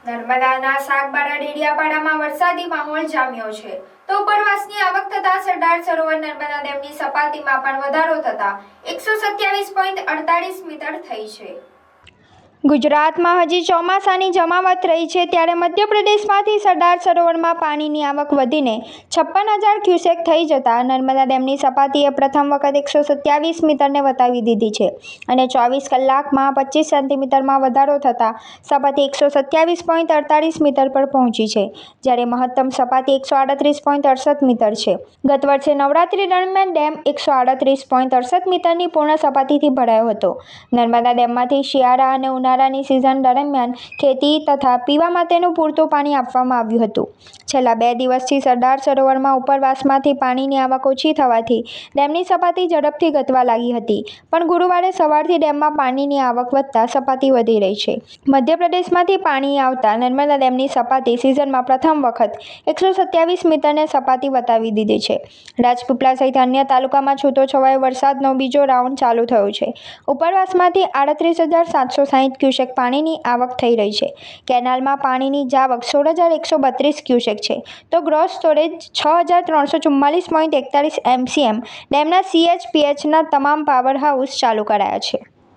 નર્મદાના સાગબારા ડેડિયાપાડામાં વરસાદી માહોલ જામ્યો છે તો ઉપરવાસની આવક થતા સરદાર સરોવર નર્મદા ડેમની સપાટીમાં પણ વધારો થતા 127.48 મીટર થઈ છે। ગુજરાતમાં હજી ચોમાસાની જમાવટ રહી છે ત્યારે મધ્યપ્રદેશમાંથી સરદાર સરોવરમાં પાણીની આવક વધીને 56,000 ક્યુસેક થઈ જતા નર્મદા ડેમની સપાટીએ પ્રથમ વખત 127 મીટરને વટાવી દીધી છે અને 24 કલાકમાં 25 સેન્ટીમીટરમાં વધારો થતાં સપાટી 127.48 મીટર પર પહોંચી છે, જ્યારે મહત્તમ સપાટી 138.68 મીટર છે। ગત વર્ષે નવરાત્રી દરમિયાન ડેમ 138.68 મીટરની પૂર્ણ સપાટીથી ભરાયો હતો। નર્મદા ડેમમાંથી શિયાળા અને ઉનાળાની સિઝન દરમિયાન ખેતી તથા પીવા માટેનું પૂરતું પાણી આપવામાં આવ્યું હતું। છેલ્લા 2 દિવસથી સરદાર સરોવરમાં ઉપરવાસમાંથી પાણીની આવક ઓછી થવાથી ડેમની સપાટી ઝડપથી ઘટવા લાગી હતી, પણ ગુરુવારે સવારથી ડેમમાં પાણીની આવક વધતા સપાટી વધી રહી છે। મધ્યપ્રદેશમાંથી પાણી આવતા નર્મદા ડેમની સપાટી સિઝનમાં પ્રથમ વખત 127 મીટરને સપાટી વટાવી દીધી છે। રાજપીપળા સહિત અન્ય તાલુકામાં છૂટોછવાયો વરસાદનો બીજો રાઉન્ડ ચાલુ થયો છે। ઉપરવાસમાંથી 38,760 ક્યુસેક પાણીની આવક થઈ રહી છે। કેનાલમાં પાણીની જાવક 16,132 ક્યુસેક છે તો ગ્રોસ સ્ટોરેજ 6,344.41 MCM। ડેમના CHPHના તમામ પાવર હાઉસ ચાલુ કરાયા છે।